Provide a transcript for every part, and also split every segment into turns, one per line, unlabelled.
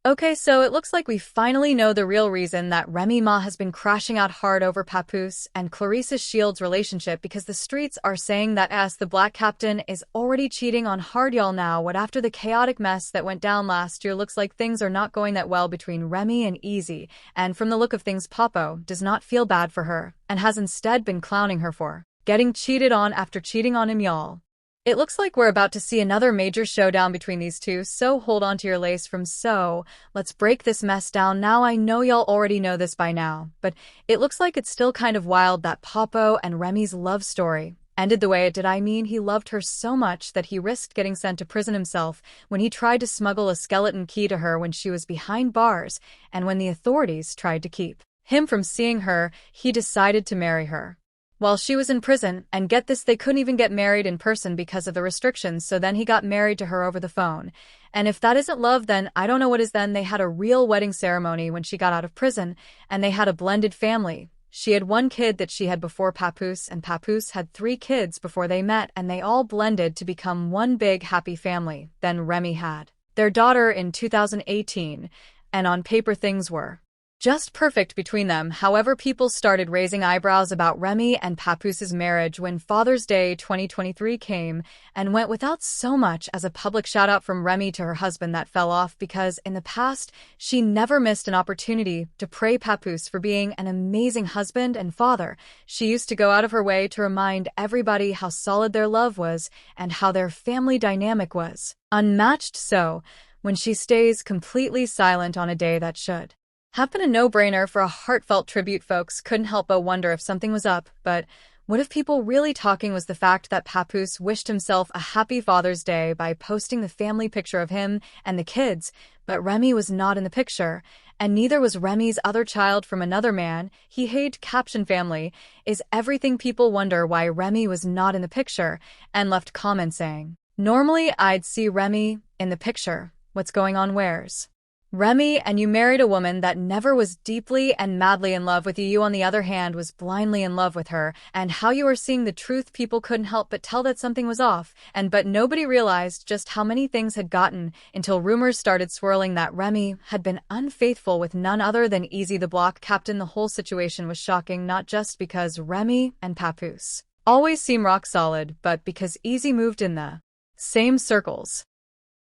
Okay, so it looks like we finally know the real reason that Remy Ma has been crashing out hard over Papoose and Clarissa Shields' relationship because the streets are saying that the Black Captain is already cheating on hard y'all now. What after the chaotic mess that went down last year looks like things are not going that well between Remy and Easy, and from the look of things Popo does not feel bad for her and has instead been clowning her for getting cheated on after cheating on him y'all. It looks like we're about to see another major showdown between these two, so hold on to your lace from let's break this mess down now. I know y'all already know this by now, but it looks like it's still kind of wild that Popo and Remy's love story ended the way it did. I mean, he loved her so much that he risked getting sent to prison himself when he tried to smuggle a skeleton key to her when she was behind bars, and when the authorities tried to keep him from seeing her, he decided to marry her while she was in prison, and get this, they couldn't even get married in person because of the restrictions, so then he got married to her over the phone. And if that isn't love, then I don't know what is. Then they had a real wedding ceremony when she got out of prison, and they had a blended family. She had one kid that she had before Papoose, and Papoose had 3 kids before they met, and they all blended to become one big happy family. Then Remy had their daughter in 2018, and on paper things were just perfect between them. However, people started raising eyebrows about Remy and Papoose's marriage when Father's Day 2023 came and went without so much as a public shout-out from Remy to her husband. That fell off because in the past, she never missed an opportunity to praise Papoose for being an amazing husband and father. She used to go out of her way to remind everybody how solid their love was and how their family dynamic was unmatched. So, when she stays completely silent on a day that should have been a no-brainer for a heartfelt tribute, folks couldn't help but wonder if something was up. But what if people really talking was the fact that Papoose wished himself a happy Father's Day by posting the family picture of him and the kids, but Remy was not in the picture, and neither was Remy's other child from another man he hated. Caption: family is everything. People wonder why Remy was not in the picture, and left comments saying, "Normally I'd see Remy in the picture. What's going on? Where's Remy? And you married a woman that never was deeply and madly in love with you. You, on the other hand, was blindly in love with her, and how you were seeing the truth. People couldn't help but tell that something was off, but nobody realized just how many things had gotten until rumors started swirling that Remy had been unfaithful with none other than Easy the Block Captain. The whole situation was shocking, not just because Remy and Papoose always seem rock solid, but because Easy moved in the same circles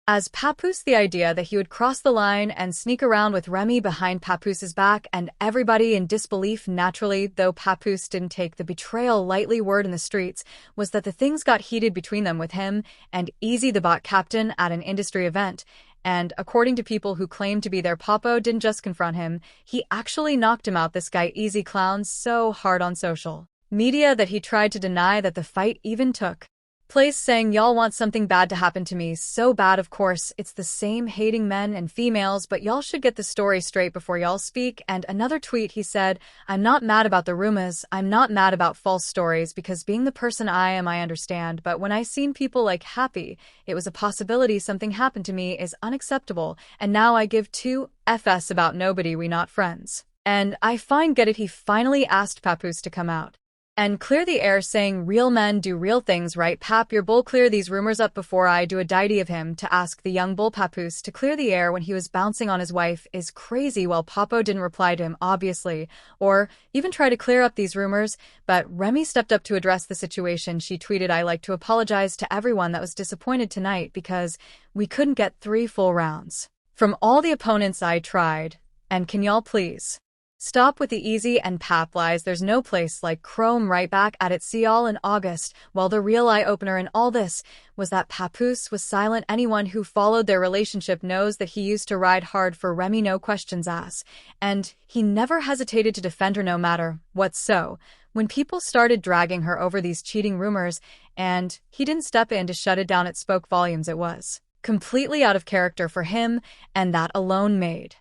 as Papoose. The idea that he would cross the line and sneak around with Remy behind Papoose's back, and everybody in disbelief. Naturally, though Papoose didn't take the betrayal lightly, word in the streets was that the things got heated between them with him and Easy the Bot Captain at an industry event. And according to people who claimed to be there, Popo didn't just confront him, he actually knocked him out. This guy Easy clowns so hard on social media that he tried to deny that the fight even took place, saying, "Y'all want something bad to happen to me so bad. Of course, it's the same, hating men and females, but y'all should get the story straight before y'all speak." And another tweet, he said, "I'm not mad about the rumors. I'm not mad about false stories, because being the person I am, I understand. But when I seen people like happy, it was a possibility something happened to me is unacceptable. And now I give 2 Fs about nobody. We not friends. And I fine get it." He finally asked Papoose to come out and clear the air, saying, "Real men do real things, right, Pap? Your bull, clear these rumors up before I do a deity of him." To ask the young bull Papoose to clear the air when he was bouncing on his wife is crazy. While Popo didn't reply to him, obviously, or even try to clear up these rumors, but Remy stepped up to address the situation. She tweeted, "I like to apologize to everyone that was disappointed tonight because we couldn't get 3 full rounds from all the opponents I tried, and can y'all please stop with the Easy and Pap lies? There's no place like Chrome." Right back at it. See y'all in August. Well, the real eye-opener in all this was that Papoose was silent. Anyone who followed their relationship knows that he used to ride hard for Remy, no questions asked, and he never hesitated to defend her no matter what. So when people started dragging her over these cheating rumors, and he didn't step in to shut it down, it spoke volumes. It was completely out of character for him, and that alone made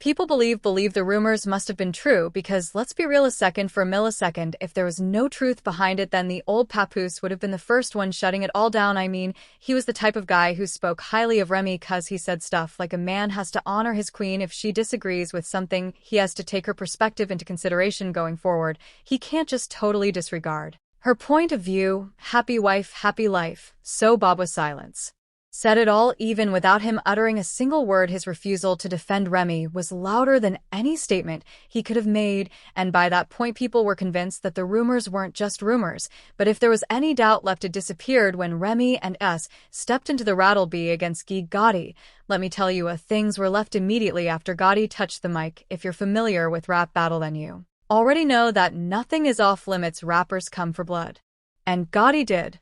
people believe the rumors must have been true, because let's be real for a millisecond, if there was no truth behind it, then the old Papoose would have been the first one shutting it all down. I mean, he was the type of guy who spoke highly of Remy cause he said stuff like a man has to honor his queen. If she disagrees with something, he has to take her perspective into consideration going forward. He can't just totally disregard her point of view. Happy wife, happy life. So Bob was silence. Said it all even without him uttering a single word. His refusal to defend Remy was louder than any statement he could have made, and by that point people were convinced that the rumors weren't just rumors. But if there was any doubt left, it disappeared when Remy and S stepped into the Rattleby against Guy Gotti. Let me tell you, things were left immediately after Gotti touched the mic. If you're familiar with rap battle, then you already know that nothing is off limits. Rappers come for blood. And Gotti did.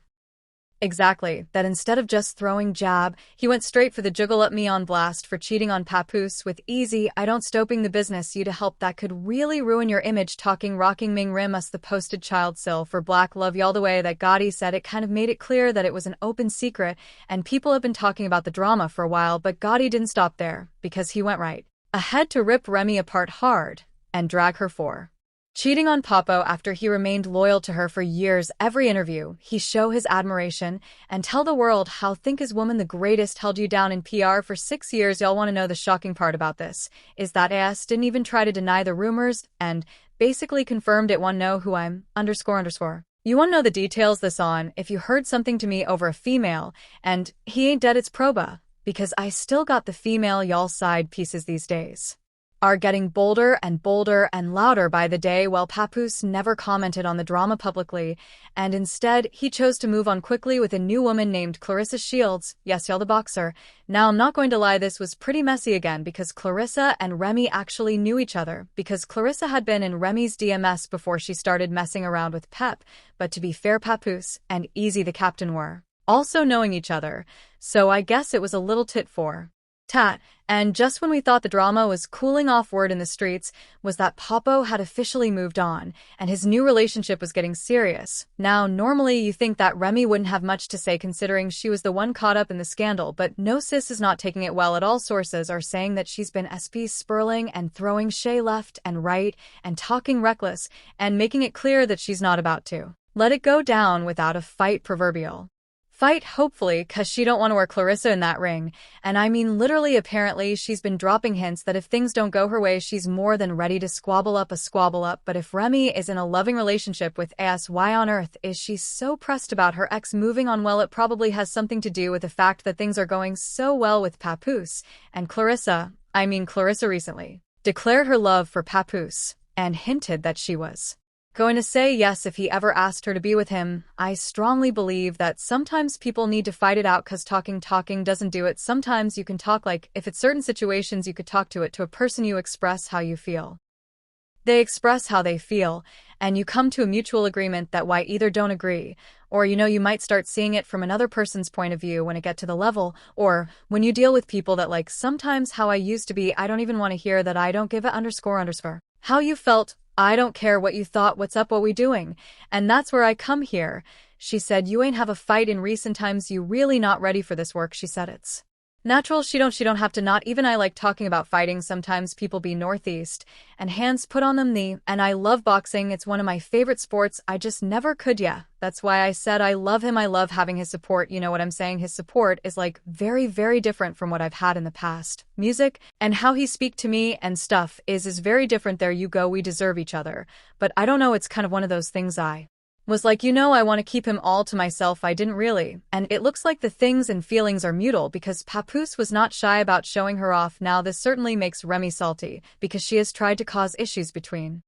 Exactly, that instead of just throwing jab, he went straight for the juggle up me on blast for cheating on Papoose with easy, I don't stoping the business you to help that could really ruin your image. Talking rocking Ming Rim us the posted child sill for black love y'all. The way that Gotti said it kind of made it clear that it was an open secret and people have been talking about the drama for a while, but Gotti didn't stop there because he went right ahead to rip Remy apart hard and drag her for cheating on Papo after he remained loyal to her for years. Every interview, he show his admiration and tell the world how think his woman the greatest held you down in PR for 6 years. Y'all want to know the shocking part about this is that AS didn't even try to deny the rumors and basically confirmed it. Wanna know who I'm __. You wanna know the details this on if you heard something to me over a female and he ain't dead, it's proba because I still got the female. Y'all side pieces these days are getting bolder and louder by the day. While Papoose never commented on the drama publicly, and instead he chose to move on quickly with a new woman named Clarissa Shields. Yes, y'all, the boxer. Now I'm not going to lie, this was pretty messy again because Clarissa and Remy actually knew each other, because Clarissa had been in Remy's DMS before she started messing around with Pep, but to be fair, Papoose and Easy the captain were also knowing each other, so I guess it was a little tit for tat. And just when we thought the drama was cooling off, word in the streets was that Papo had officially moved on and his new relationship was getting serious. Now, normally you think that Remy wouldn't have much to say considering she was the one caught up in the scandal, but no, sis is not taking it well at all. Sources are saying that she's been SP spurling and throwing shade left and right and talking reckless and making it clear that she's not about to let it go down without a fight, proverbial fight, hopefully, cause she don't want to wear Clarissa in that ring. And I mean literally, apparently she's been dropping hints that if things don't go her way, she's more than ready to squabble up. But if Remy is in a loving relationship with AS, why on earth is she so pressed about her ex moving on? Well, it probably has something to do with the fact that things are going so well with Papoose and Clarissa. I mean, Clarissa recently declared her love for Papoose and hinted that she was going to say yes if he ever asked her to be with him. I strongly believe that sometimes people need to fight it out cause talking doesn't do it. Sometimes you can talk, like if it's certain situations you could talk to it to a person, you express how you feel. They express how they feel and you come to a mutual agreement that why either don't agree, or you might start seeing it from another person's point of view when it get to the level, or when you deal with people that like sometimes how I used to be, I don't even want to hear that, I don't give a __. How you felt, I don't care what you thought, what's up, what we doing? And that's where I come here. She said you ain't have a fight in recent times, you really not ready for this work. She said it's natural, she don't have to. Not even I like talking about fighting. Sometimes people be northeast and hands put on them and I love boxing, it's one of my favorite sports, I just never could. Yeah, that's why I said I love him, I love having his support. You know what I'm saying? His support is like very, very different from what I've had in the past. Music and how he speak to me and stuff is very different. There you go, we deserve each other. But I don't know, it's kind of one of those things I was like, I want to keep him all to myself. I didn't really. And it looks like the things and feelings are mutual because Papoose was not shy about showing her off. Now this certainly makes Remy salty because she has tried to cause issues between